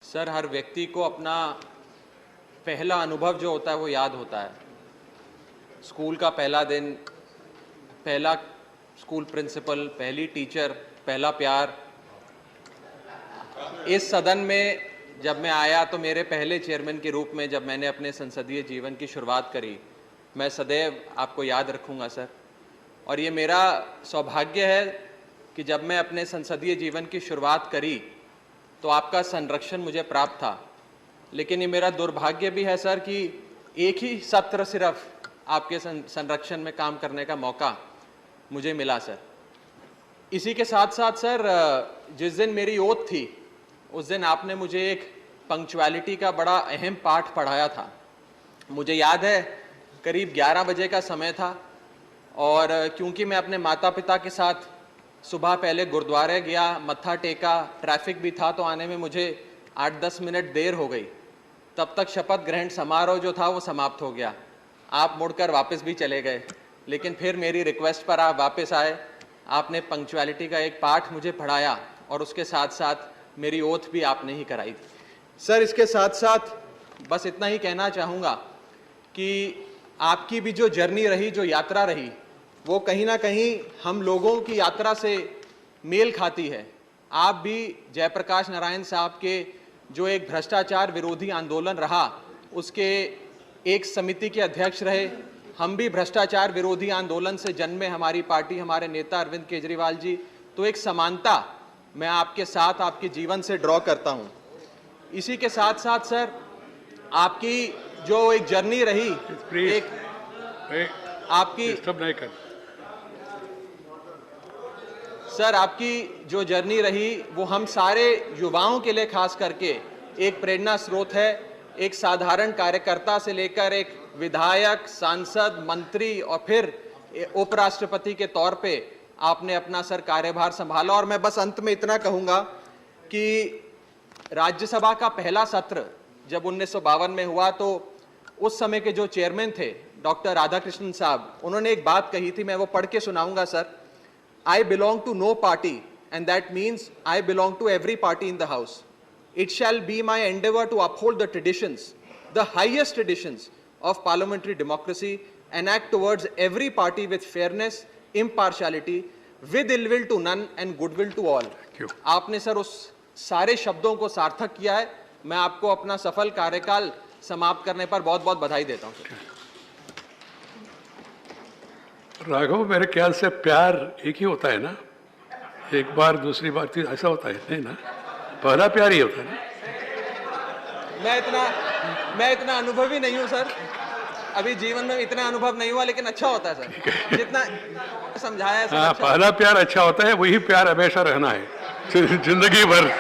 Sir, हर व्यक्ति को अपना पहला अनुभव जो होता है वो याद होता है। स्कूल का पहला दिन, पहला स्कूल प्रिंसिपल, पहली टीचर, पहला प्यार। इस सदन में जब मैं आया तो मेरे पहले चेयरमैन के रूप में जब मैंने अपने संसदीय जीवन की शुरुआत करी, मैं सदैव आपको याद रखूंगा सर। और ये मेरा सौभाग्य है कि जब मैं अपने संसदीय जीवन की शुरुआत करी तो आपका संरक्षण मुझे प्राप्त था, लेकिन ये मेरा दुर्भाग्य भी है सर कि एक ही सत्र सिर्फ आपके संरक्षण में काम करने का मौका मुझे मिला सर। इसी के साथ साथ सर, जिस दिन मेरी ओथ थी उस दिन आपने मुझे एक पंक्चुअलिटी का बड़ा अहम पाठ पढ़ाया था। मुझे याद है करीब 11 बजे का समय था और क्योंकि मैं अपने माता पिता के साथ सुबह पहले गुरुद्वारे गया, मत्था टेका, ट्रैफिक भी था तो आने में मुझे 8-10 मिनट देर हो गई। तब तक शपथ ग्रहण समारोह जो था वो समाप्त हो गया। आप मुड़कर वापस भी चले गए, लेकिन फिर मेरी रिक्वेस्ट पर आप वापस आए। आपने पंक्चुअलिटी का एक पाठ मुझे पढ़ाया और उसके साथ साथ मेरी ओथ भी आपने ही कराई थी सर। इसके साथ साथ बस इतना ही कहना चाहूँगा कि आपकी भी जो जर्नी रही, जो यात्रा रही, वो कहीं ना कहीं हम लोगों की यात्रा से मेल खाती है। आप भी जयप्रकाश नारायण साहब के जो एक भ्रष्टाचार विरोधी आंदोलन रहा उसके एक समिति के अध्यक्ष रहे। हम भी भ्रष्टाचार विरोधी आंदोलन से जन्मे हमारी पार्टी, हमारे नेता अरविंद केजरीवाल जी। तो एक समानता मैं आपके साथ आपके जीवन से ड्रॉ करता हूँ। इसी के साथ साथ सर, आपकी जो एक जर्नी रही, आपकी जो जर्नी रही वो हम सारे युवाओं के लिए खास करके एक प्रेरणा स्रोत है। एक साधारण कार्यकर्ता से लेकर एक विधायक, सांसद, मंत्री और फिर उपराष्ट्रपति के तौर पे आपने अपना सर कार्यभार संभाला। और मैं बस अंत में इतना कहूंगा कि राज्यसभा का पहला सत्र जब 1952 में हुआ तो उस समय के जो चेयरमैन थे डॉक्टर राधाकृष्णन साहब, उन्होंने एक बात कही थी, मैं वो पढ़ के सुनाऊंगा sir. I belong to no party, and that means I belong to every party in the house. It shall be my endeavor to uphold the traditions, the highest traditions of parliamentary democracy, and act towards every party with fairness, impartiality, with ill will to none and goodwill to all. आपने sir उस सारे शब्दों को सार्थक किया है। मैं आपको अपना सफल कार्यकाल समाप्त करने पर बहुत बहुत बधाई देता हूँ सर। राघव, मेरे ख्याल से प्यार एक ही होता है ना, एक बार दूसरी बार तीसरी, ऐसा होता है नहीं ना? पहला प्यार ही होता है ना? मैं इतना अनुभवी नहीं हूँ सर, अभी जीवन में इतना अनुभव नहीं हुआ, लेकिन अच्छा होता है सर जितना समझाया है। हाँ, पहला प्यार अच्छा होता है, वही प्यार हमेशा रहना है जिंदगी भर।